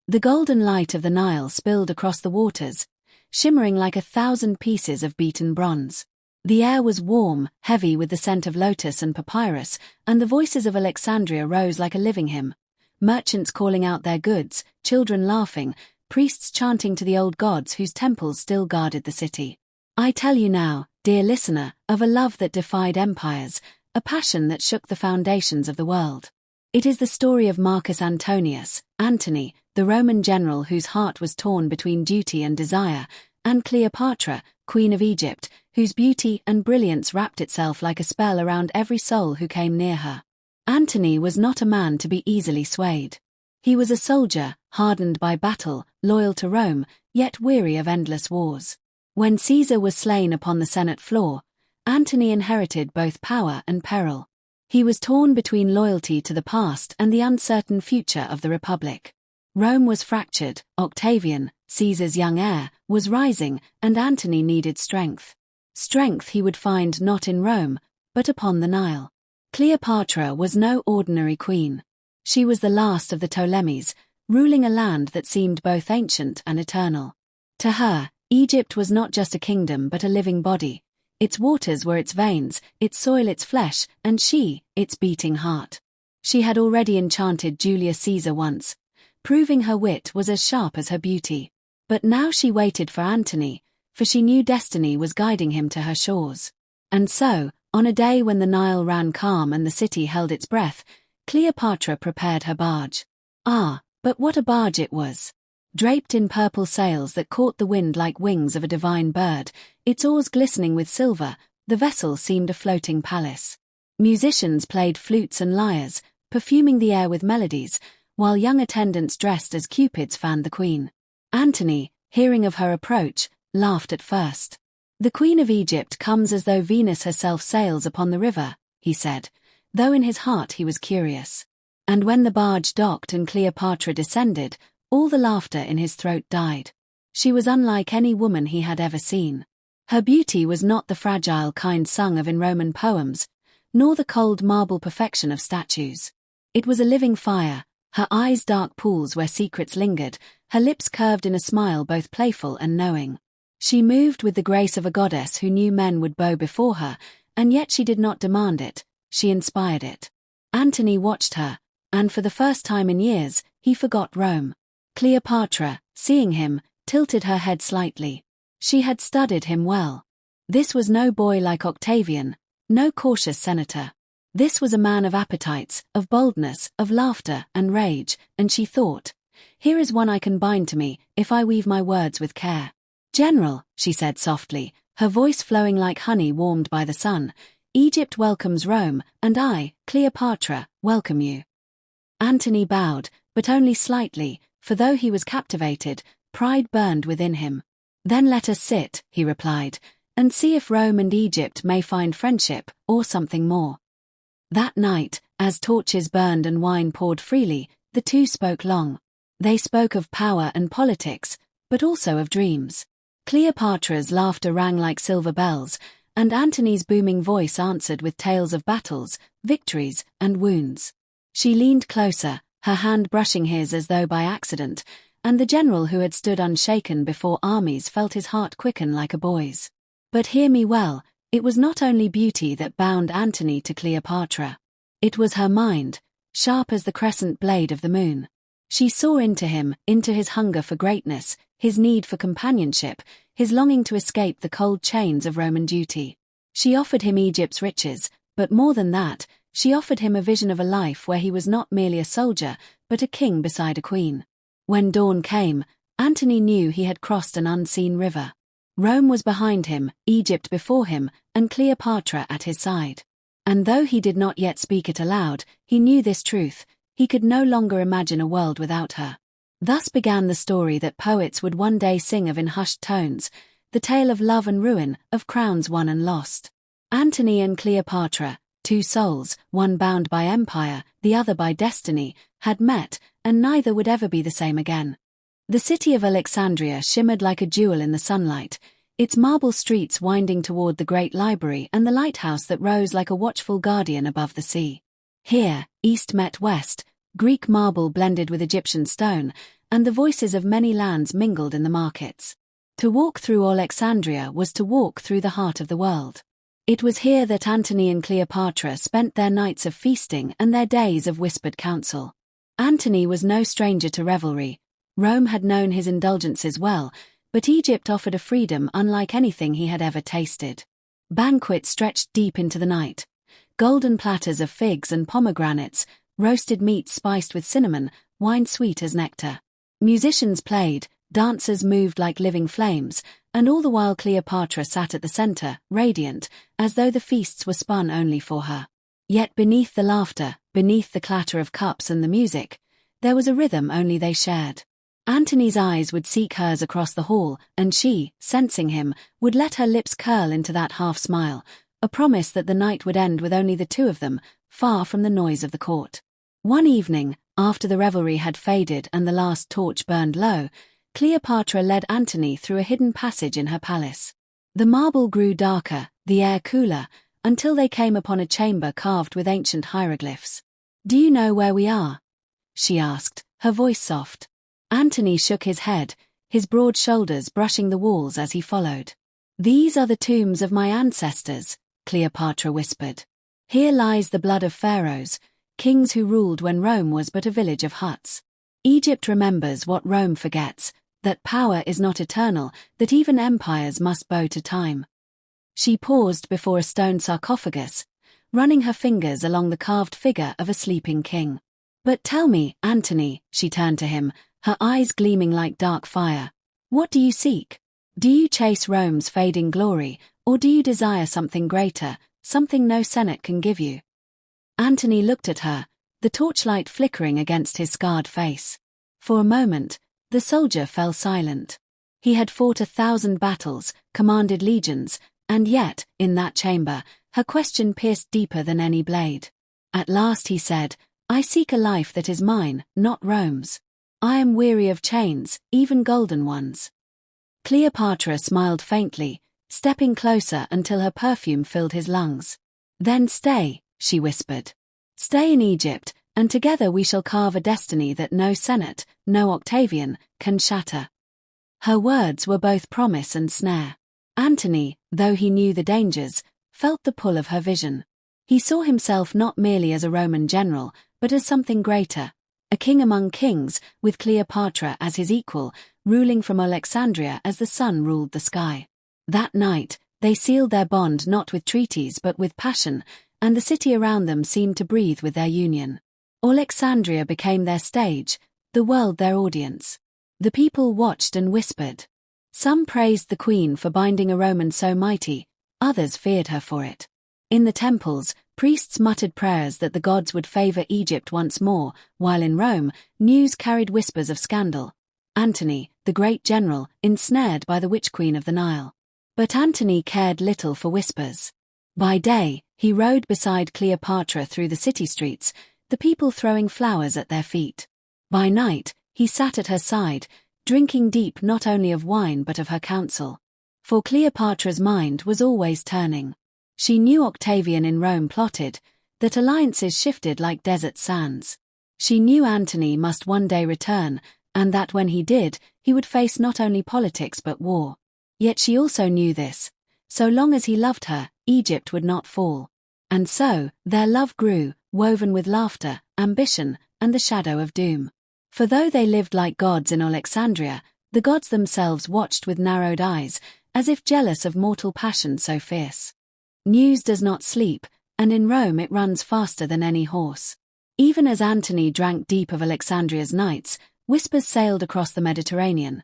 The golden light of the Nile spilled across the waters, shimmering like 1,000 pieces of beaten bronze. The air was warm, heavy with the scent of lotus and papyrus, and the voices of Alexandria rose like a living hymn. Merchants calling out their goods, children laughing, priests chanting to the old gods whose temples still guarded the city. I tell you now, dear listener, of a love that defied empires, a passion that shook the foundations of the world. It is the story of Marcus Antonius, Antony, the Roman general whose heart was torn between duty and desire, and Cleopatra, Queen of Egypt, whose beauty and brilliance wrapped itself like a spell around every soul who came near her. Antony was not a man to be easily swayed. He was a soldier, hardened by battle, loyal to Rome, yet weary of endless wars. When Caesar was slain upon the Senate floor, Antony inherited both power and peril. He was torn between loyalty to the past and the uncertain future of the Republic. Rome was fractured, Octavian, Caesar's young heir, was rising, and Antony needed strength. Strength he would find not in Rome, but upon the Nile. Cleopatra was no ordinary queen. She was the last of the Ptolemies, ruling a land that seemed both ancient and eternal. To her, Egypt was not just a kingdom but a living body. Its waters were its veins, its soil its flesh, and she, its beating heart. She had already enchanted Julius Caesar once, proving her wit was as sharp as her beauty. But now she waited for Antony, for she knew destiny was guiding him to her shores. And so, on a day when the Nile ran calm and the city held its breath, Cleopatra prepared her barge. Ah, but what a barge it was! Draped in purple sails that caught the wind like wings of a divine bird, its oars glistening with silver, the vessel seemed a floating palace. Musicians played flutes and lyres, perfuming the air with melodies, while young attendants dressed as cupids fanned the queen. Antony, hearing of her approach, laughed at first. "The Queen of Egypt comes as though Venus herself sails upon the river," he said, though in his heart he was curious. And when the barge docked and Cleopatra descended, all the laughter in his throat died. She was unlike any woman he had ever seen. Her beauty was not the fragile kind sung of in Roman poems, nor the cold marble perfection of statues. It was a living fire, her eyes dark pools where secrets lingered, her lips curved in a smile both playful and knowing. She moved with the grace of a goddess who knew men would bow before her, and yet she did not demand it, she inspired it. Antony watched her, and for the first time in years, he forgot Rome. Cleopatra, seeing him, tilted her head slightly. She had studied him well. This was no boy like Octavian, no cautious senator. This was a man of appetites, of boldness, of laughter and rage, and she thought, "Here is one I can bind to me, if I weave my words with care." "General," she said softly, her voice flowing like honey warmed by the sun, "Egypt welcomes Rome, and I, Cleopatra, welcome you." Antony bowed, but only slightly, for though he was captivated, pride burned within him. "Then let us sit," he replied, "and see if Rome and Egypt may find friendship, or something more." That night, as torches burned and wine poured freely, the two spoke long. They spoke of power and politics, but also of dreams. Cleopatra's laughter rang like silver bells, and Antony's booming voice answered with tales of battles, victories, and wounds. She leaned closer, her hand brushing his as though by accident, and the general who had stood unshaken before armies felt his heart quicken like a boy's. But hear me well, it was not only beauty that bound Antony to Cleopatra. It was her mind, sharp as the crescent blade of the moon. She saw into him, into his hunger for greatness, his need for companionship, his longing to escape the cold chains of Roman duty. She offered him Egypt's riches, but more than that, she offered him a vision of a life where he was not merely a soldier, but a king beside a queen. When dawn came, Antony knew he had crossed an unseen river. Rome was behind him, Egypt before him, and Cleopatra at his side. And though he did not yet speak it aloud, he knew this truth: he could no longer imagine a world without her. Thus began the story that poets would one day sing of in hushed tones, the tale of love and ruin, of crowns won and lost. Antony and Cleopatra, two souls, one bound by empire, the other by destiny, had met, and neither would ever be the same again. The city of Alexandria shimmered like a jewel in the sunlight, its marble streets winding toward the great library and the lighthouse that rose like a watchful guardian above the sea. Here, east met west, Greek marble blended with Egyptian stone, and the voices of many lands mingled in the markets. To walk through Alexandria was to walk through the heart of the world. It was here that Antony and Cleopatra spent their nights of feasting and their days of whispered counsel. Antony was no stranger to revelry. Rome had known his indulgences well, but Egypt offered a freedom unlike anything he had ever tasted. Banquets stretched deep into the night. Golden platters of figs and pomegranates, roasted meat spiced with cinnamon, wine sweet as nectar. Musicians played, dancers moved like living flames, and all the while Cleopatra sat at the center, radiant, as though the feasts were spun only for her. Yet beneath the laughter, beneath the clatter of cups and the music, there was a rhythm only they shared. Antony's eyes would seek hers across the hall, and she, sensing him, would let her lips curl into that half-smile, a promise that the night would end with only the two of them, far from the noise of the court. One evening, after the revelry had faded and the last torch burned low, Cleopatra led Antony through a hidden passage in her palace. The marble grew darker, the air cooler, until they came upon a chamber carved with ancient hieroglyphs. "Do you know where we are?" she asked, her voice soft. Antony shook his head, his broad shoulders brushing the walls as he followed. "These are the tombs of my ancestors," Cleopatra whispered. "Here lies the blood of pharaohs, kings who ruled when Rome was but a village of huts. Egypt remembers what Rome forgets, that power is not eternal, that even empires must bow to time." She paused before a stone sarcophagus, running her fingers along the carved figure of a sleeping king. "But tell me, Antony," she turned to him, her eyes gleaming like dark fire, "what do you seek? Do you chase Rome's fading glory, or do you desire something greater, something no senate can give you?" Antony looked at her, the torchlight flickering against his scarred face. For a moment, the soldier fell silent. He had fought 1,000 battles, commanded legions, and yet, in that chamber, her question pierced deeper than any blade. At last he said, "I seek a life that is mine, not Rome's. I am weary of chains, even golden ones." Cleopatra smiled faintly, stepping closer until her perfume filled his lungs. "Then stay," she whispered. "Stay in Egypt, and together we shall carve a destiny that no senate, no Octavian, can shatter." Her words were both promise and snare. Antony, though he knew the dangers, felt the pull of her vision. He saw himself not merely as a Roman general, but as something greater, a king among kings, with Cleopatra as his equal, ruling from Alexandria as the sun ruled the sky. That night, they sealed their bond not with treaties but with passion, and the city around them seemed to breathe with their union. Alexandria became their stage, the world their audience. The people watched and whispered. Some praised the queen for binding a Roman so mighty, others feared her for it. In the temples, priests muttered prayers that the gods would favor Egypt once more, while in Rome, news carried whispers of scandal. Antony, the great general, ensnared by the witch queen of the Nile. But Antony cared little for whispers. By day, he rode beside Cleopatra through the city streets, the people throwing flowers at their feet. By night, he sat at her side, drinking deep not only of wine but of her counsel. For Cleopatra's mind was always turning. She knew Octavian in Rome plotted, that alliances shifted like desert sands. She knew Antony must one day return, and that when he did, he would face not only politics but war. Yet she also knew this. So long as he loved her, Egypt would not fall. And so, their love grew, woven with laughter, ambition, and the shadow of doom. For though they lived like gods in Alexandria, the gods themselves watched with narrowed eyes, as if jealous of mortal passion so fierce. News does not sleep, and in Rome it runs faster than any horse. Even as Antony drank deep of Alexandria's nights, whispers sailed across the Mediterranean.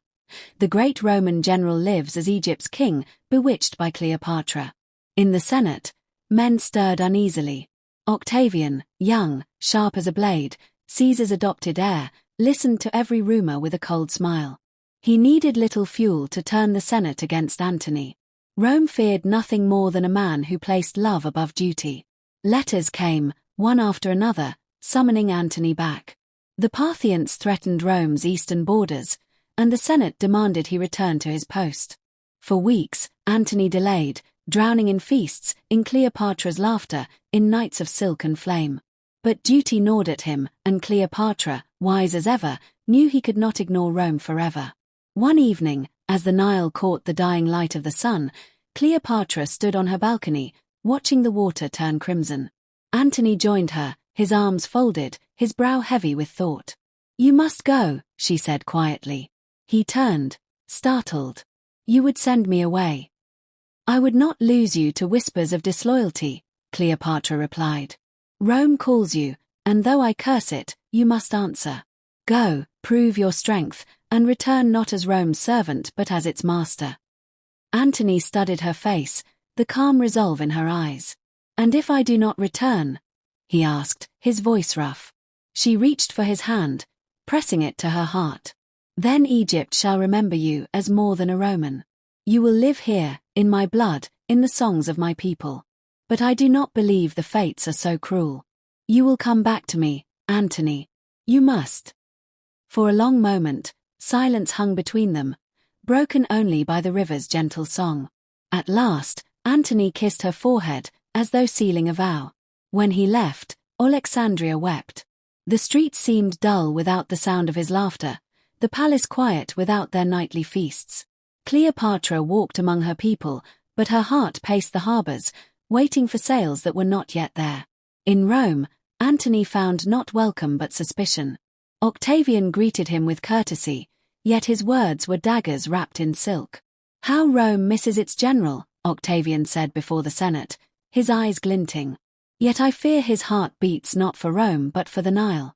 The great Roman general lives as Egypt's king, bewitched by Cleopatra. In the Senate, men stirred uneasily. Octavian, young, sharp as a blade, Caesar's adopted heir, listened to every rumor with a cold smile. He needed little fuel to turn the Senate against Antony. Rome feared nothing more than a man who placed love above duty. Letters came, one after another, summoning Antony back. The Parthians threatened Rome's eastern borders, and the Senate demanded he return to his post. For weeks, Antony delayed, drowning in feasts, in Cleopatra's laughter, in nights of silk and flame. But duty gnawed at him, and Cleopatra, wise as ever, knew he could not ignore Rome forever. One evening, as the Nile caught the dying light of the sun, Cleopatra stood on her balcony, watching the water turn crimson. Antony joined her, his arms folded, his brow heavy with thought. "You must go," she said quietly. He turned, startled. "You would send me away." "I would not lose you to whispers of disloyalty," Cleopatra replied. "Rome calls you, and though I curse it, you must answer. Go, prove your strength, and return not as Rome's servant but as its master." Antony studied her face, the calm resolve in her eyes. "And if I do not return?" he asked, his voice rough. She reached for his hand, pressing it to her heart. "Then Egypt shall remember you as more than a Roman. You will live here, in my blood, in the songs of my people. But I do not believe the fates are so cruel. You will come back to me, Antony. You must." For a long moment, silence hung between them, broken only by the river's gentle song. At last, Antony kissed her forehead, as though sealing a vow. When he left, Alexandria wept. The streets seemed dull without the sound of his laughter, the palace quiet without their nightly feasts. Cleopatra walked among her people, but her heart paced the harbors, waiting for sails that were not yet there. In Rome, Antony found not welcome but suspicion. Octavian greeted him with courtesy, yet his words were daggers wrapped in silk. "How Rome misses its general," Octavian said before the Senate, his eyes glinting. "Yet I fear his heart beats not for Rome but for the Nile."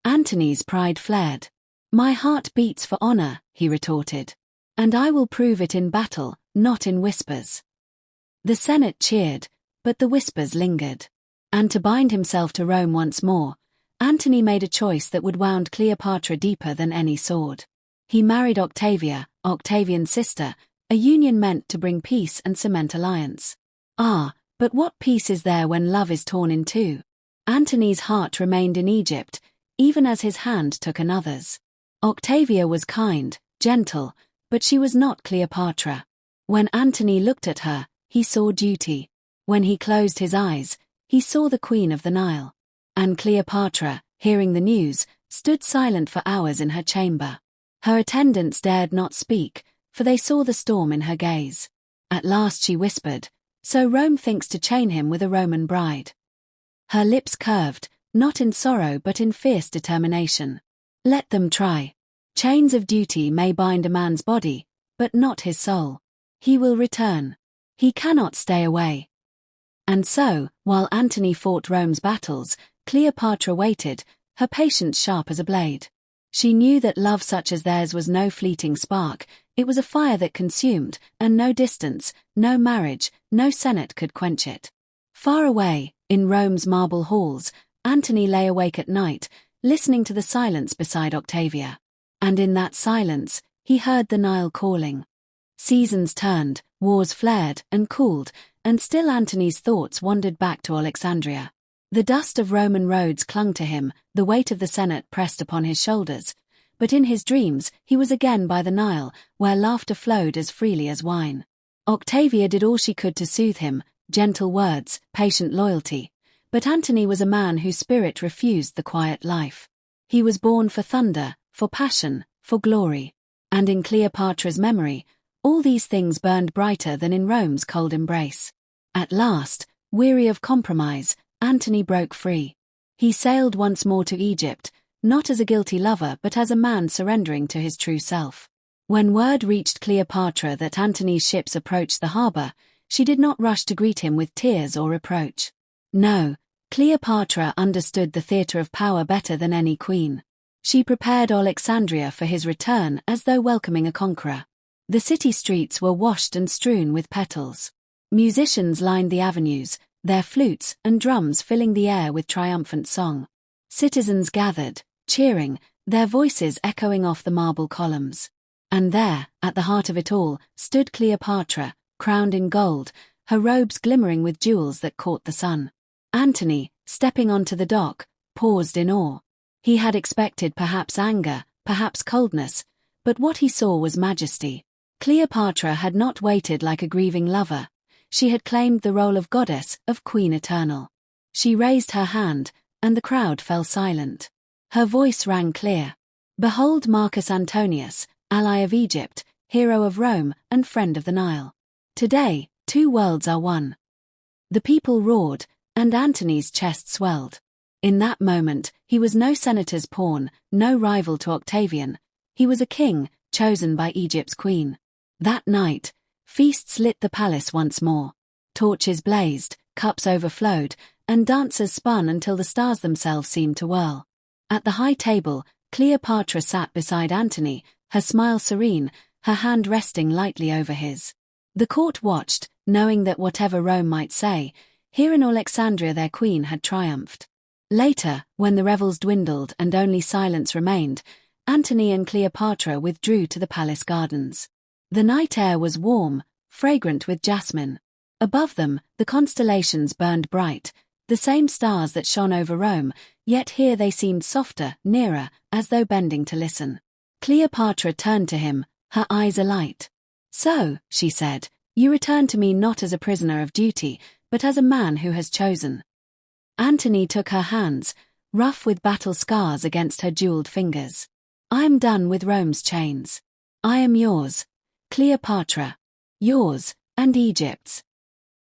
Antony's pride flared. "My heart beats for honor," he retorted. "And I will prove it in battle, not in whispers." The Senate cheered, but the whispers lingered. And to bind himself to Rome once more, Antony made a choice that would wound Cleopatra deeper than any sword. He married Octavia, Octavian's sister, a union meant to bring peace and cement alliance. But what peace is there when love is torn in two? Antony's heart remained in Egypt, even as his hand took another's. Octavia was kind, gentle, but she was not Cleopatra. When Antony looked at her, he saw duty. When he closed his eyes, he saw the Queen of the Nile. And Cleopatra, hearing the news, stood silent for hours in her chamber. Her attendants dared not speak, for they saw the storm in her gaze. At last she whispered, "So Rome thinks to chain him with a Roman bride." Her lips curved, not in sorrow but in fierce determination. "Let them try. Chains of duty may bind a man's body, but not his soul. He will return. He cannot stay away." And so, while Antony fought Rome's battles, Cleopatra waited, her patience sharp as a blade. She knew that love such as theirs was no fleeting spark, it was a fire that consumed, and no distance, no marriage, no senate could quench it. Far away, in Rome's marble halls, Antony lay awake at night, listening to the silence beside Octavia. And in that silence, he heard the Nile calling. Seasons turned, wars flared and cooled, and still Antony's thoughts wandered back to Alexandria. The dust of Roman roads clung to him, the weight of the Senate pressed upon his shoulders. But in his dreams, he was again by the Nile, where laughter flowed as freely as wine. Octavia did all she could to soothe him, gentle words, patient loyalty. But Antony was a man whose spirit refused the quiet life. He was born for thunder, for passion, for glory. And in Cleopatra's memory, all these things burned brighter than in Rome's cold embrace. At last, weary of compromise, Antony broke free. He sailed once more to Egypt, not as a guilty lover but as a man surrendering to his true self. When word reached Cleopatra that Antony's ships approached the harbor, she did not rush to greet him with tears or reproach. No, Cleopatra understood the theater of power better than any queen. She prepared Alexandria for his return as though welcoming a conqueror. The city streets were washed and strewn with petals. Musicians lined the avenues, their flutes and drums filling the air with triumphant song. Citizens gathered, cheering, their voices echoing off the marble columns. And there, at the heart of it all, stood Cleopatra, crowned in gold, her robes glimmering with jewels that caught the sun. Antony, stepping onto the dock, paused in awe. He had expected perhaps anger, perhaps coldness, but what he saw was majesty. Cleopatra had not waited like a grieving lover. She had claimed the role of goddess, of queen eternal. She raised her hand, and the crowd fell silent. Her voice rang clear. Behold Marcus Antonius, ally of Egypt, hero of Rome, and friend of the Nile. Today, two worlds are one." The people roared, and Antony's chest swelled. In that moment, he was no senator's pawn, no rival to Octavian. He was a king, chosen by Egypt's queen. That night, feasts lit the palace once more. Torches blazed, cups overflowed, and dancers spun until the stars themselves seemed to whirl. At the high table, Cleopatra sat beside Antony, her smile serene, her hand resting lightly over his. The court watched, knowing that whatever Rome might say, here in Alexandria their queen had triumphed. Later, when the revels dwindled and only silence remained, Antony and Cleopatra withdrew to the palace gardens. The night air was warm, fragrant with jasmine. Above them, the constellations burned bright, the same stars that shone over Rome, yet here they seemed softer, nearer, as though bending to listen. Cleopatra turned to him, her eyes alight. "So," she said, "you return to me not as a prisoner of duty, but as a man who has chosen." Antony took her hands, rough with battle scars against her jeweled fingers. "I am done with Rome's chains. I am yours, Cleopatra. Yours, and Egypt's."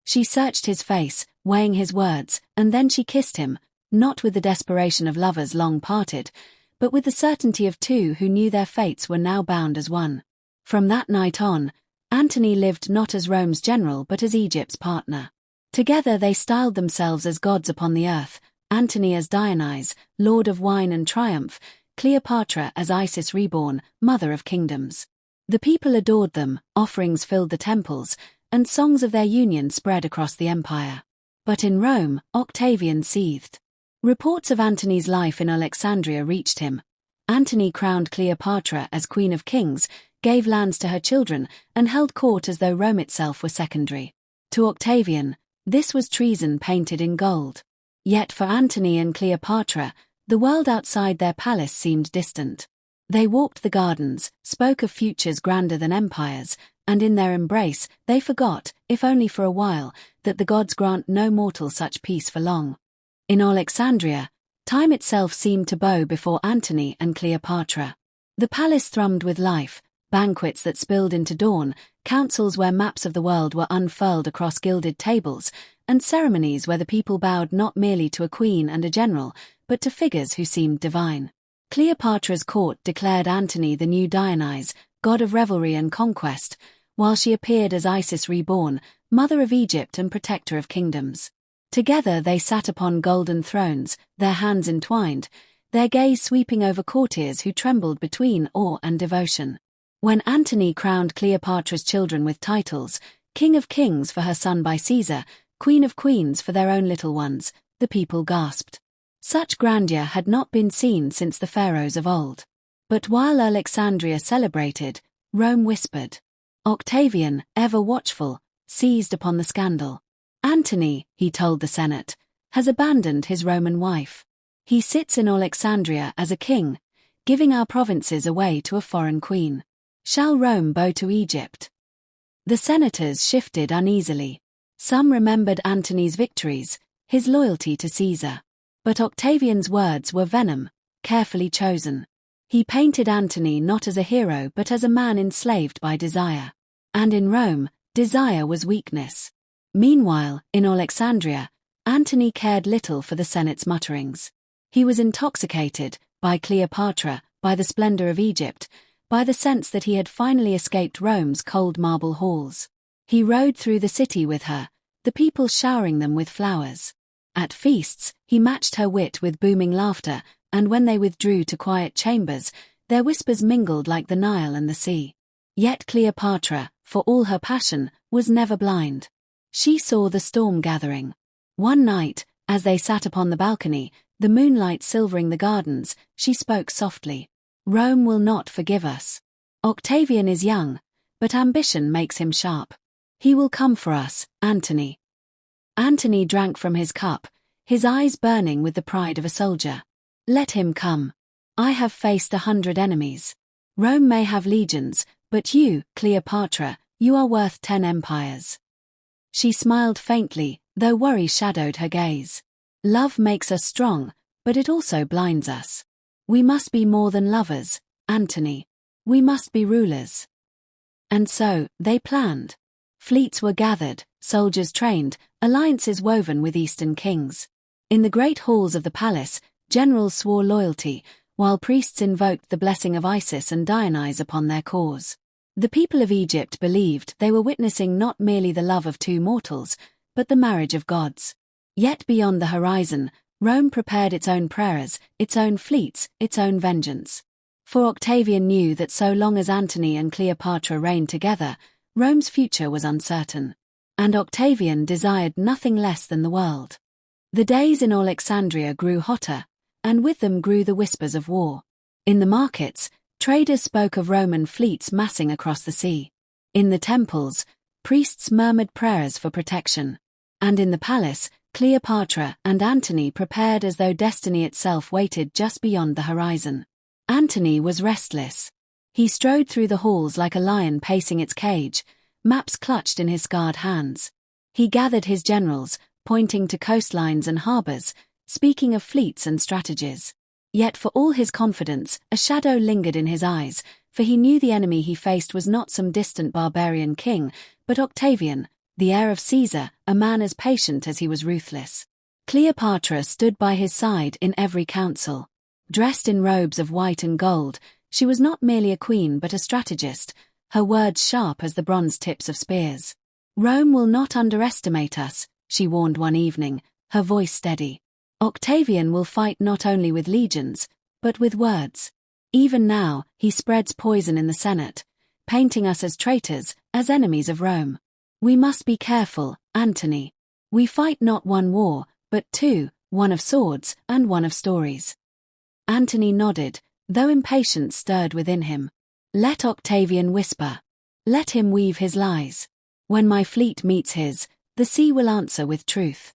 She searched his face, weighing his words, and then she kissed him, not with the desperation of lovers long parted, but with the certainty of two who knew their fates were now bound as one. From that night on, Antony lived not as Rome's general but as Egypt's partner. Together they styled themselves as gods upon the earth, Antony as Dionysus, lord of wine and triumph, Cleopatra as Isis reborn, mother of kingdoms. The people adored them, offerings filled the temples, and songs of their union spread across the empire. But in Rome, Octavian seethed. Reports of Antony's life in Alexandria reached him. Antony crowned Cleopatra as Queen of Kings, gave lands to her children, and held court as though Rome itself were secondary. To Octavian, this was treason painted in gold. Yet for Antony and Cleopatra, the world outside their palace seemed distant. They walked the gardens, spoke of futures grander than empires, and in their embrace, they forgot, if only for a while, that the gods grant no mortal such peace for long. In Alexandria, time itself seemed to bow before Antony and Cleopatra. The palace thrummed with life, banquets that spilled into dawn, councils where maps of the world were unfurled across gilded tables, and ceremonies where the people bowed not merely to a queen and a general, but to figures who seemed divine. Cleopatra's court declared Antony the new Dionysus, god of revelry and conquest, while she appeared as Isis reborn, mother of Egypt and protector of kingdoms. Together they sat upon golden thrones, their hands entwined, their gaze sweeping over courtiers who trembled between awe and devotion. When Antony crowned Cleopatra's children with titles, King of Kings for her son by Caesar, Queen of Queens for their own little ones, the people gasped. Such grandeur had not been seen since the pharaohs of old. But while Alexandria celebrated, Rome whispered. Octavian, ever watchful, seized upon the scandal. "Antony," he told the Senate, "has abandoned his Roman wife. He sits in Alexandria as a king, giving our provinces away to a foreign queen. Shall Rome bow to Egypt?" The senators shifted uneasily. Some remembered Antony's victories, his loyalty to Caesar. But Octavian's words were venom, carefully chosen. He painted Antony not as a hero but as a man enslaved by desire. And in Rome, desire was weakness. Meanwhile, in Alexandria, Antony cared little for the Senate's mutterings. He was intoxicated, by Cleopatra, by the splendor of Egypt, by the sense that he had finally escaped Rome's cold marble halls. He rode through the city with her, the people showering them with flowers. At feasts, he matched her wit with booming laughter, and when they withdrew to quiet chambers, their whispers mingled like the Nile and the sea. Yet Cleopatra, for all her passion, was never blind. She saw the storm gathering. One night, as they sat upon the balcony, the moonlight silvering the gardens, she spoke softly. "Rome will not forgive us. Octavian is young, but ambition makes him sharp. He will come for us, Antony." Antony drank from his cup, his eyes burning with the pride of a soldier. "Let him come. I have faced 100 enemies. Rome may have legions, but you, Cleopatra, you are worth 10 empires." She smiled faintly, though worry shadowed her gaze. "Love makes us strong, but it also blinds us. We must be more than lovers, Antony. We must be rulers. And so, they planned. Fleets were gathered, soldiers trained, alliances woven with Eastern kings. In the great halls of the palace, generals swore loyalty, while priests invoked the blessing of Isis and Dionysus upon their cause. The people of Egypt believed they were witnessing not merely the love of two mortals, but the marriage of gods. Yet beyond the horizon, Rome prepared its own prayers, its own fleets, its own vengeance. For Octavian knew that so long as Antony and Cleopatra reigned together, Rome's future was uncertain. And Octavian desired nothing less than the world. The days in Alexandria grew hotter, and with them grew the whispers of war. In the markets, traders spoke of Roman fleets massing across the sea. In the temples, priests murmured prayers for protection. And in the palace, Cleopatra and Antony prepared as though destiny itself waited just beyond the horizon. Antony was restless. He strode through the halls like a lion pacing its cage, maps clutched in his scarred hands. He gathered his generals, pointing to coastlines and harbors, speaking of fleets and strategies. Yet for all his confidence, a shadow lingered in his eyes, for he knew the enemy he faced was not some distant barbarian king, but Octavian, the heir of Caesar, a man as patient as he was ruthless. Cleopatra stood by his side in every council. Dressed in robes of white and gold, she was not merely a queen but a strategist, her words sharp as the bronze tips of spears. "Rome will not underestimate us," she warned one evening, her voice steady. "Octavian will fight not only with legions, but with words. Even now, he spreads poison in the Senate, painting us as traitors, as enemies of Rome. We must be careful, Antony. We fight not one war, but two, one of swords and one of stories." Antony nodded, though impatience stirred within him. "Let Octavian whisper. Let him weave his lies. When my fleet meets his, the sea will answer with truth."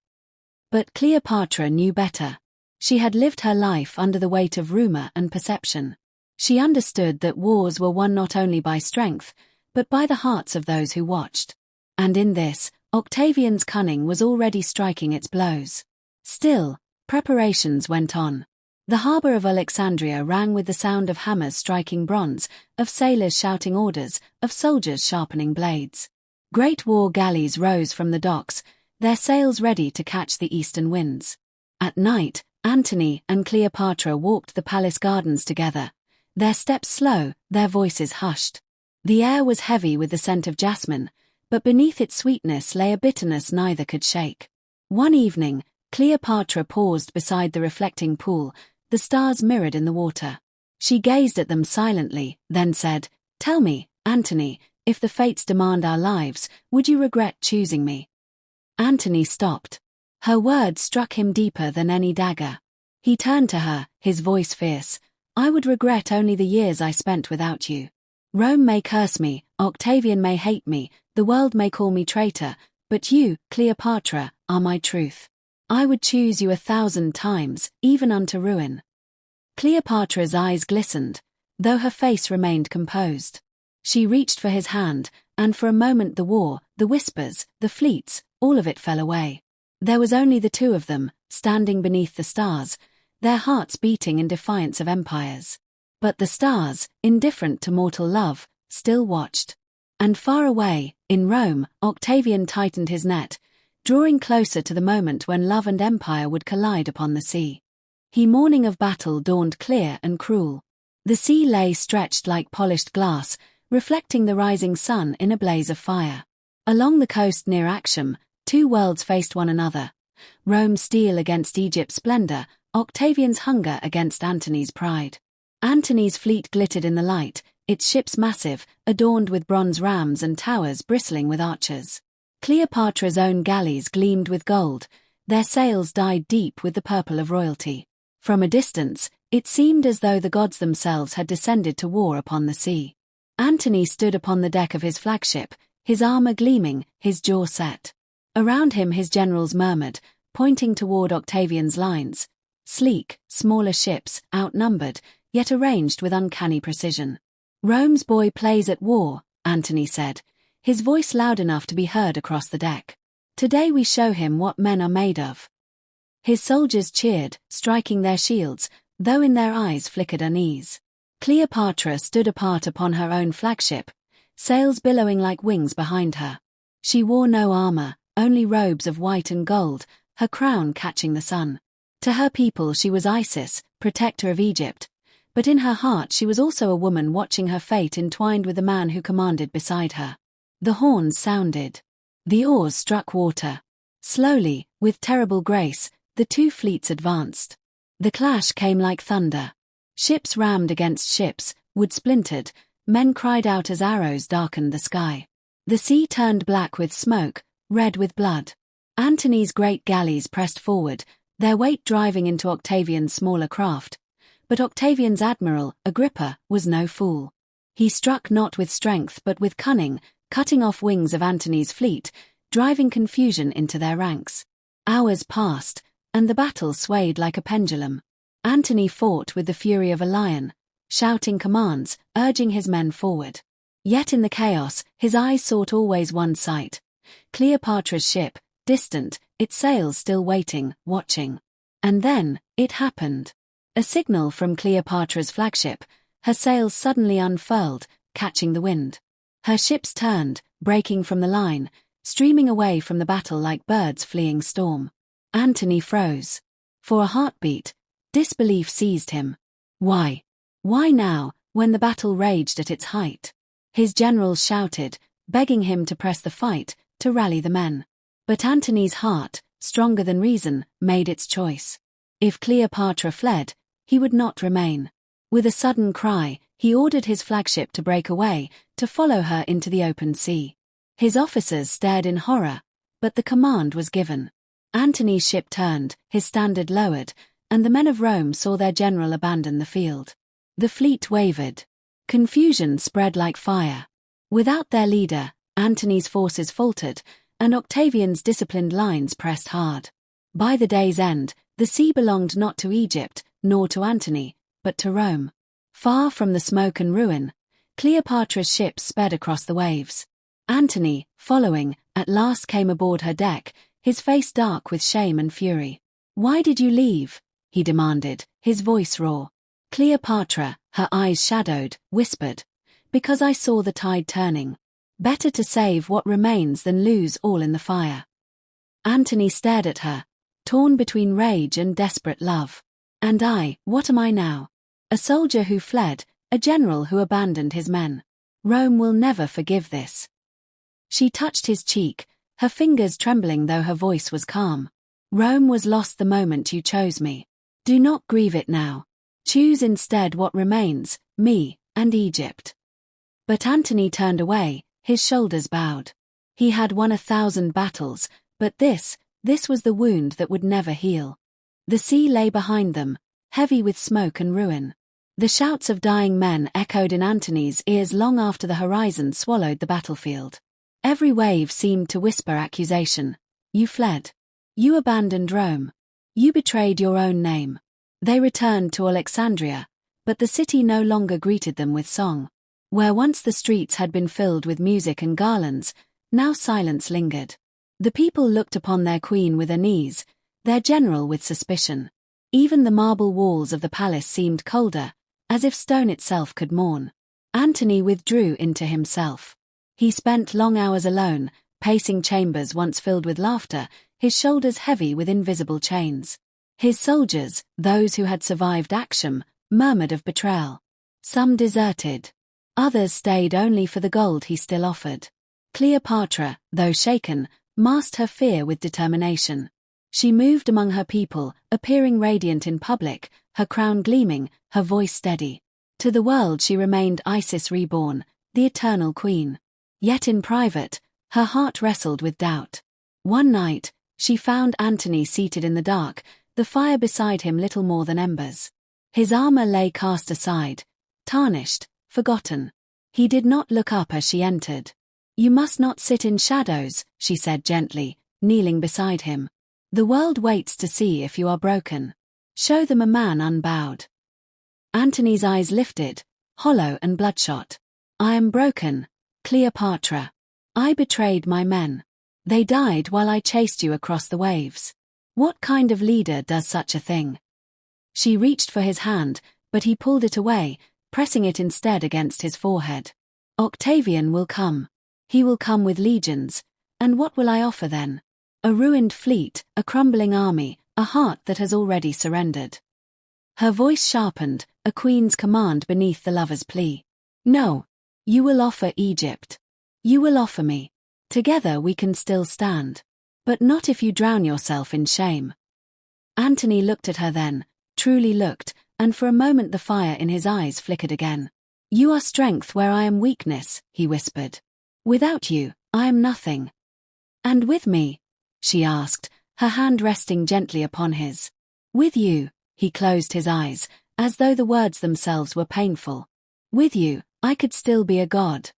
But Cleopatra knew better. She had lived her life under the weight of rumor and perception. She understood that wars were won not only by strength, but by the hearts of those who watched. And in this, Octavian's cunning was already striking its blows. Still, preparations went on. The harbor of Alexandria rang with the sound of hammers striking bronze, of sailors shouting orders, of soldiers sharpening blades. Great war galleys rose from the docks, their sails ready to catch the eastern winds. At night, Antony and Cleopatra walked the palace gardens together, their steps slow, their voices hushed. The air was heavy with the scent of jasmine, but beneath its sweetness lay a bitterness neither could shake. One evening, Cleopatra paused beside the reflecting pool, the stars mirrored in the water. She gazed at them silently, then said, "Tell me, Antony, if the fates demand our lives, would you regret choosing me?" Antony stopped. Her words struck him deeper than any dagger. He turned to her, his voice fierce. "I would regret only the years I spent without you. Rome may curse me, Octavian may hate me, the world may call me traitor, but you, Cleopatra, are my truth. I would choose you 1,000 times, even unto ruin." Cleopatra's eyes glistened, though her face remained composed. She reached for his hand, and for a moment the war, the whispers, the fleets, all of it fell away. There was only the two of them, standing beneath the stars, their hearts beating in defiance of empires. But the stars, indifferent to mortal love, still watched. And far away, in Rome, Octavian tightened his net, drawing closer to the moment when love and empire would collide upon the sea. The morning of battle dawned clear and cruel. The sea lay stretched like polished glass, reflecting the rising sun in a blaze of fire. Along the coast near Actium, two worlds faced one another. Rome's steel against Egypt's splendor, Octavian's hunger against Antony's pride. Antony's fleet glittered in the light, its ships massive, adorned with bronze rams and towers bristling with archers. Cleopatra's own galleys gleamed with gold, their sails dyed deep with the purple of royalty. From a distance, it seemed as though the gods themselves had descended to war upon the sea. Antony stood upon the deck of his flagship, his armor gleaming, his jaw set. Around him his generals murmured, pointing toward Octavian's lines. Sleek, smaller ships, outnumbered, yet arranged with uncanny precision. "Rome's boy plays at war," Antony said, his voice loud enough to be heard across the deck. "Today we show him what men are made of." His soldiers cheered, striking their shields, though in their eyes flickered unease. Cleopatra stood apart upon her own flagship, sails billowing like wings behind her. She wore no armor, only robes of white and gold, her crown catching the sun. To her people she was Isis, protector of Egypt, but in her heart she was also a woman watching her fate entwined with the man who commanded beside her. The horns sounded. The oars struck water. Slowly, with terrible grace, the two fleets advanced. The clash came like thunder. Ships rammed against ships, wood splintered, men cried out as arrows darkened the sky. The sea turned black with smoke, red with blood. Antony's great galleys pressed forward, their weight driving into Octavian's smaller craft. But Octavian's admiral, Agrippa, was no fool. He struck not with strength but with cunning, cutting off wings of Antony's fleet, driving confusion into their ranks. Hours passed, and the battle swayed like a pendulum. Antony fought with the fury of a lion, shouting commands, urging his men forward. Yet in the chaos, his eyes sought always one sight: Cleopatra's ship, distant, its sails still waiting, watching. And then, it happened. A signal from Cleopatra's flagship, her sails suddenly unfurled, catching the wind. Her ships turned, breaking from the line, streaming away from the battle like birds fleeing storm. Antony froze. For a heartbeat, disbelief seized him. Why? Why now, when the battle raged at its height? His generals shouted, begging him to press the fight, to rally the men. But Antony's heart, stronger than reason, made its choice. If Cleopatra fled, he would not remain. With a sudden cry, he ordered his flagship to break away, to follow her into the open sea. His officers stared in horror, but the command was given. Antony's ship turned, his standard lowered, and the men of Rome saw their general abandon the field. The fleet wavered. Confusion spread like fire. Without their leader, Antony's forces faltered, and Octavian's disciplined lines pressed hard. By the day's end, the sea belonged not to Egypt, nor to Antony, but to Rome. Far from the smoke and ruin, Cleopatra's ship sped across the waves. Antony, following, at last came aboard her deck, his face dark with shame and fury. "Why did you leave?" he demanded, his voice raw. Cleopatra, her eyes shadowed, whispered, "Because I saw the tide turning. Better to save what remains than lose all in the fire." Antony stared at her, torn between rage and desperate love. "And I, what am I now? A soldier who fled, a general who abandoned his men. Rome will never forgive this." She touched his cheek, her fingers trembling though her voice was calm. "Rome was lost the moment you chose me. Do not grieve it now. Choose instead what remains, me, and Egypt." But Antony turned away, his shoulders bowed. He had won 1,000 battles, but this was the wound that would never heal. The sea lay behind them, heavy with smoke and ruin. The shouts of dying men echoed in Antony's ears long after the horizon swallowed the battlefield. Every wave seemed to whisper accusation. "You fled. You abandoned Rome. You betrayed your own name." They returned to Alexandria, but the city no longer greeted them with song. Where once the streets had been filled with music and garlands, now silence lingered. The people looked upon their queen with unease, their general with suspicion. Even the marble walls of the palace seemed colder, as if stone itself could mourn. Antony withdrew into himself. He spent long hours alone, pacing chambers once filled with laughter, his shoulders heavy with invisible chains. His soldiers, those who had survived Actium, murmured of betrayal. Some deserted. Others stayed only for the gold he still offered. Cleopatra, though shaken, masked her fear with determination. She moved among her people, appearing radiant in public, her crown gleaming, her voice steady. To the world she remained Isis reborn, the eternal queen. Yet in private, her heart wrestled with doubt. One night, she found Antony seated in the dark, the fire beside him little more than embers. His armor lay cast aside, tarnished, forgotten. He did not look up as she entered. "You must not sit in shadows," she said gently, kneeling beside him. "The world waits to see if you are broken. Show them a man unbowed." Antony's eyes lifted, hollow and bloodshot. "I am broken, Cleopatra. I betrayed my men. They died while I chased you across the waves. What kind of leader does such a thing?" She reached for his hand, but he pulled it away, pressing it instead against his forehead. Octavian will come. He will come with legions, and what will I offer then? A ruined fleet, a crumbling army, a heart that has already surrendered. Her voice sharpened, a queen's command beneath the lover's plea. No. You will offer Egypt. You will offer me. Together we can still stand. But not if you drown yourself in shame. Antony looked at her then, truly looked, and for a moment the fire in his eyes flickered again. You are strength where I am weakness, he whispered. Without you, I am nothing. And with me? She asked, her hand resting gently upon his. With you, he closed his eyes, as though the words themselves were painful. With you, I could still be a god.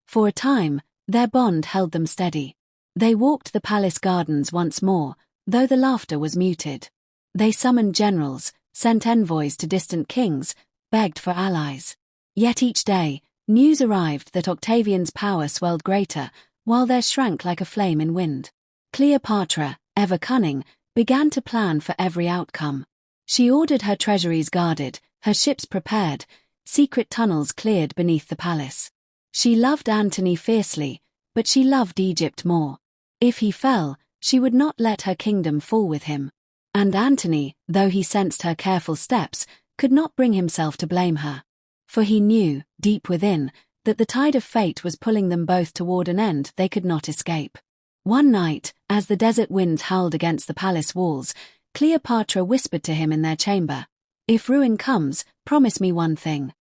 For a time, their bond held them steady. They walked the palace gardens once more, though the laughter was muted. They summoned generals, sent envoys to distant kings, begged for allies. Yet each day, news arrived that Octavian's power swelled greater, while theirs shrank like a flame in wind. Cleopatra, ever cunning, began to plan for every outcome. She ordered her treasuries guarded, her ships prepared, secret tunnels cleared beneath the palace. She loved Antony fiercely, but she loved Egypt more. If he fell, she would not let her kingdom fall with him. And Antony, though he sensed her careful steps, could not bring himself to blame her. For he knew, deep within, that the tide of fate was pulling them both toward an end they could not escape. One night, as the desert winds howled against the palace walls, Cleopatra whispered to him in their chamber, "If ruin comes, promise me one thing."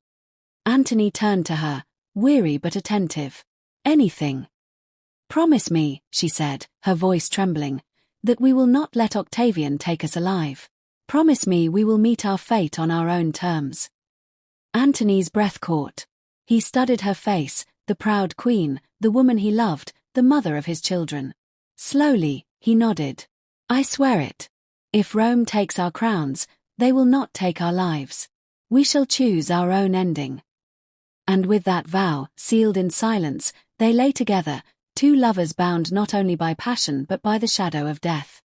Antony turned to her, weary but attentive. "Anything." "Promise me," she said, her voice trembling, "that we will not let Octavian take us alive. Promise me we will meet our fate on our own terms." Antony's breath caught. He studied her face, the proud queen, the woman he loved, the mother of his children. Slowly, he nodded. "I swear it. If Rome takes our crowns, they will not take our lives. We shall choose our own ending." And with that vow, sealed in silence, they lay together, two lovers bound not only by passion but by the shadow of death.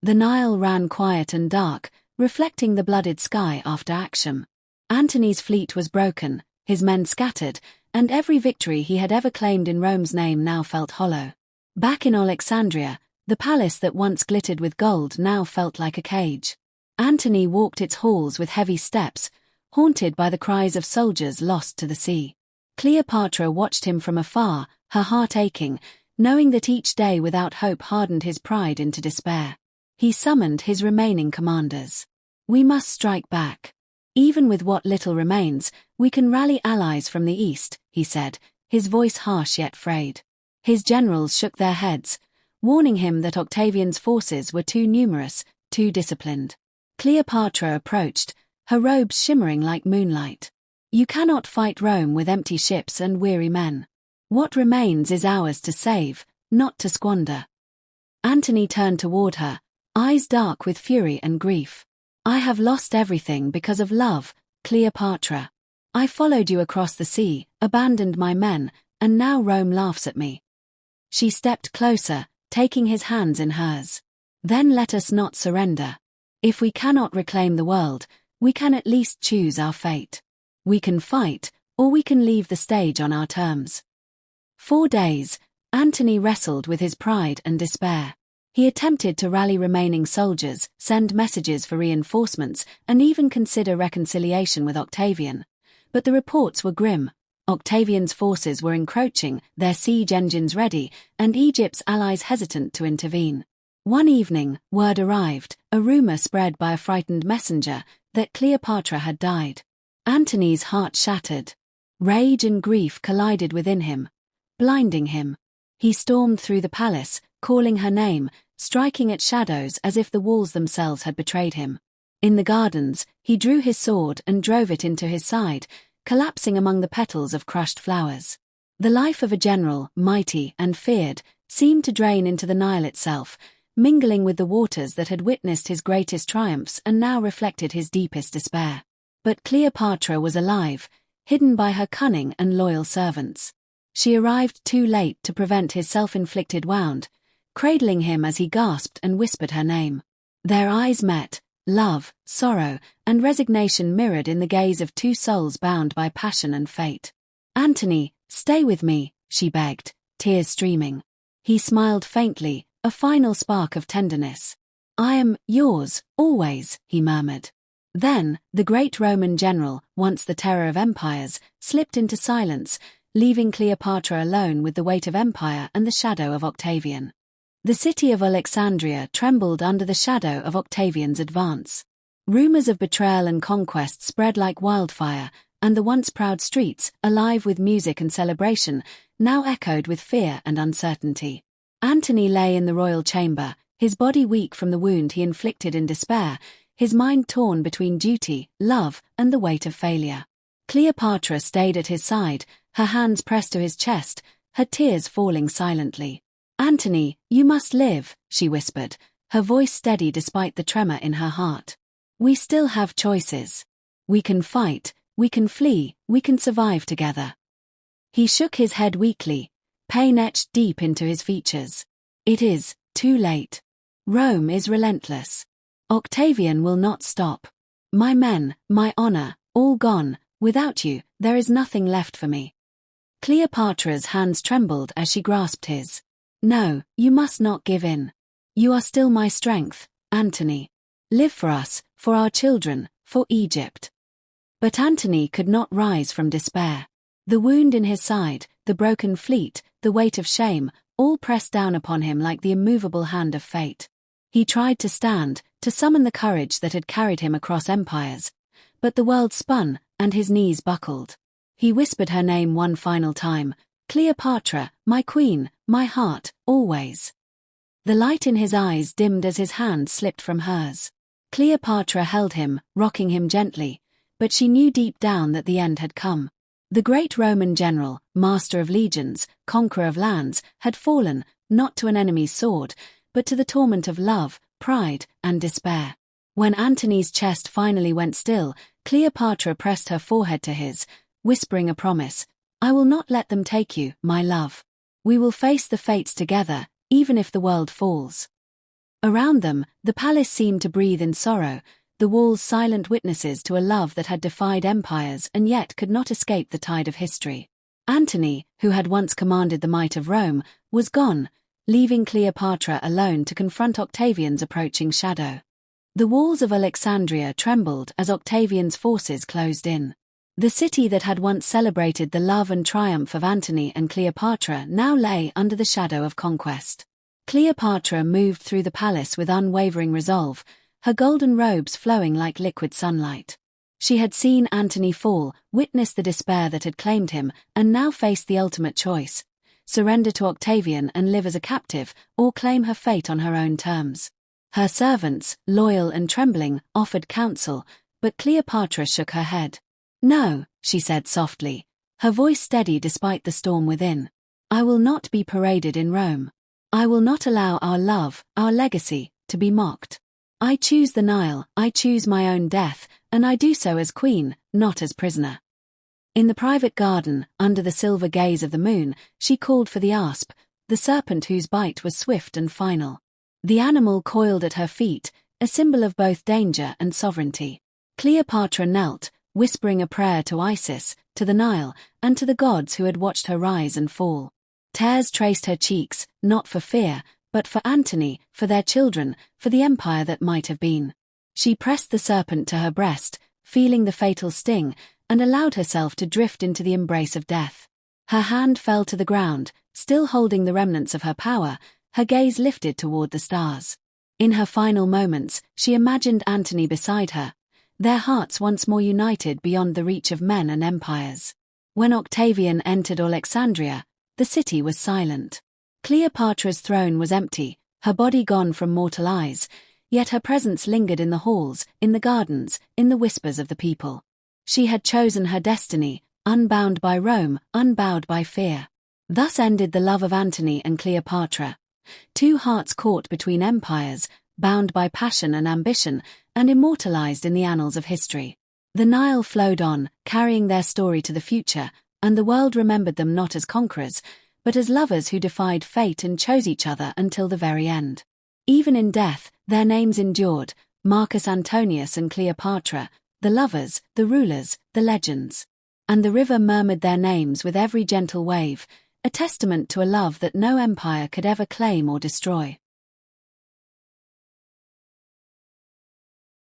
The Nile ran quiet and dark, reflecting the blooded sky after Actium. Antony's fleet was broken, his men scattered, and every victory he had ever claimed in Rome's name now felt hollow. Back in Alexandria, the palace that once glittered with gold now felt like a cage. Antony walked its halls with heavy steps, haunted by the cries of soldiers lost to the sea. Cleopatra watched him from afar, her heart aching, knowing that each day without hope hardened his pride into despair. He summoned his remaining commanders. "We must strike back. Even with what little remains, we can rally allies from the east," he said, his voice harsh yet frayed. His generals shook their heads, warning him that Octavian's forces were too numerous, too disciplined. Cleopatra approached, her robes shimmering like moonlight. "You cannot fight Rome with empty ships and weary men. What remains is ours to save, not to squander." Antony turned toward her, eyes dark with fury and grief. "I have lost everything because of love, Cleopatra. I followed you across the sea, abandoned my men, and now Rome laughs at me." She stepped closer, taking his hands in hers. "Then let us not surrender. If we cannot reclaim the world, we can at least choose our fate. We can fight, or we can leave the stage on our terms." 4 days, Antony wrestled with his pride and despair. He attempted to rally remaining soldiers, send messages for reinforcements, and even consider reconciliation with Octavian. But the reports were grim. Octavian's forces were encroaching, their siege engines ready, and Egypt's allies hesitant to intervene. One evening, word arrived, a rumor spread by a frightened messenger, that Cleopatra had died. Antony's heart shattered. Rage and grief collided within him, blinding him. He stormed through the palace, calling her name, striking at shadows as if the walls themselves had betrayed him. In the gardens, he drew his sword and drove it into his side, collapsing among the petals of crushed flowers. The life of a general, mighty and feared, seemed to drain into the Nile itself, mingling with the waters that had witnessed his greatest triumphs and now reflected his deepest despair. But Cleopatra was alive, hidden by her cunning and loyal servants. She arrived too late to prevent his self-inflicted wound, cradling him as he gasped and whispered her name. Their eyes met, love, sorrow, and resignation mirrored in the gaze of two souls bound by passion and fate. "Antony, stay with me," she begged, tears streaming. He smiled faintly, a final spark of tenderness. "I am yours, always," he murmured. Then, the great Roman general, once the terror of empires, slipped into silence, leaving Cleopatra alone with the weight of empire and the shadow of Octavian. The city of Alexandria trembled under the shadow of Octavian's advance. Rumors of betrayal and conquest spread like wildfire, and the once proud streets, alive with music and celebration, now echoed with fear and uncertainty. Antony lay in the royal chamber, his body weak from the wound he inflicted in despair, his mind torn between duty, love, and the weight of failure. Cleopatra stayed at his side, her hands pressed to his chest, her tears falling silently. "Antony, you must live," she whispered, her voice steady despite the tremor in her heart. "We still have choices. We can fight, we can flee, we can survive together." He shook his head weakly, pain etched deep into his features. "It is too late. Rome is relentless. Octavian will not stop. My men, my honor, all gone. Without you, there is nothing left for me." Cleopatra's hands trembled as she grasped his. "No, you must not give in. You are still my strength, Antony. Live for us, for our children, for Egypt." But Antony could not rise from despair. The wound in his side, the broken fleet, the weight of shame, all pressed down upon him like the immovable hand of fate. He tried to stand, to summon the courage that had carried him across empires. But the world spun, and his knees buckled. He whispered her name one final time, "Cleopatra, my queen, my heart, always." The light in his eyes dimmed as his hand slipped from hers. Cleopatra held him, rocking him gently, but she knew deep down that the end had come. The great Roman general, master of legions, conqueror of lands, had fallen, not to an enemy's sword, but to the torment of love, pride, and despair. When Antony's chest finally went still, Cleopatra pressed her forehead to his, whispering a promise. "I will not let them take you, my love. We will face the fates together, even if the world falls." Around them, the palace seemed to breathe in sorrow, the walls silent witnesses to a love that had defied empires and yet could not escape the tide of history. Antony, who had once commanded the might of Rome, was gone, leaving Cleopatra alone to confront Octavian's approaching shadow. The walls of Alexandria trembled as Octavian's forces closed in. The city that had once celebrated the love and triumph of Antony and Cleopatra now lay under the shadow of conquest. Cleopatra moved through the palace with unwavering resolve, her golden robes flowing like liquid sunlight. She had seen Antony fall, witnessed the despair that had claimed him, and now faced the ultimate choice: surrender to Octavian and live as a captive, or claim her fate on her own terms. Her servants, loyal and trembling, offered counsel, but Cleopatra shook her head. "No," she said softly, her voice steady despite the storm within. "I will not be paraded in Rome. I will not allow our love, our legacy, to be mocked. I choose the Nile, I choose my own death, and I do so as queen, not as prisoner." In the private garden, under the silver gaze of the moon, she called for the asp, the serpent whose bite was swift and final. The animal coiled at her feet, a symbol of both danger and sovereignty. Cleopatra knelt, whispering a prayer to Isis, to the Nile, and to the gods who had watched her rise and fall. Tears traced her cheeks, not for fear, but for Antony, for their children, for the empire that might have been. She pressed the serpent to her breast, feeling the fatal sting, and allowed herself to drift into the embrace of death. Her hand fell to the ground, still holding the remnants of her power, her gaze lifted toward the stars. In her final moments, she imagined Antony beside her, their hearts once more united beyond the reach of men and empires. When Octavian entered Alexandria, the city was silent. Cleopatra's throne was empty, her body gone from mortal eyes, yet her presence lingered in the halls, in the gardens, in the whispers of the people. She had chosen her destiny, unbound by Rome, unbowed by fear. Thus ended the love of Antony and Cleopatra. Two hearts caught between empires, bound by passion and ambition, and immortalized in the annals of history. The Nile flowed on, carrying their story to the future, and the world remembered them not as conquerors, but as lovers who defied fate and chose each other until the very end. Even in death, their names endured, Marcus Antonius and Cleopatra, the lovers, the rulers, the legends. And the river murmured their names with every gentle wave, a testament to a love that no empire could ever claim or destroy.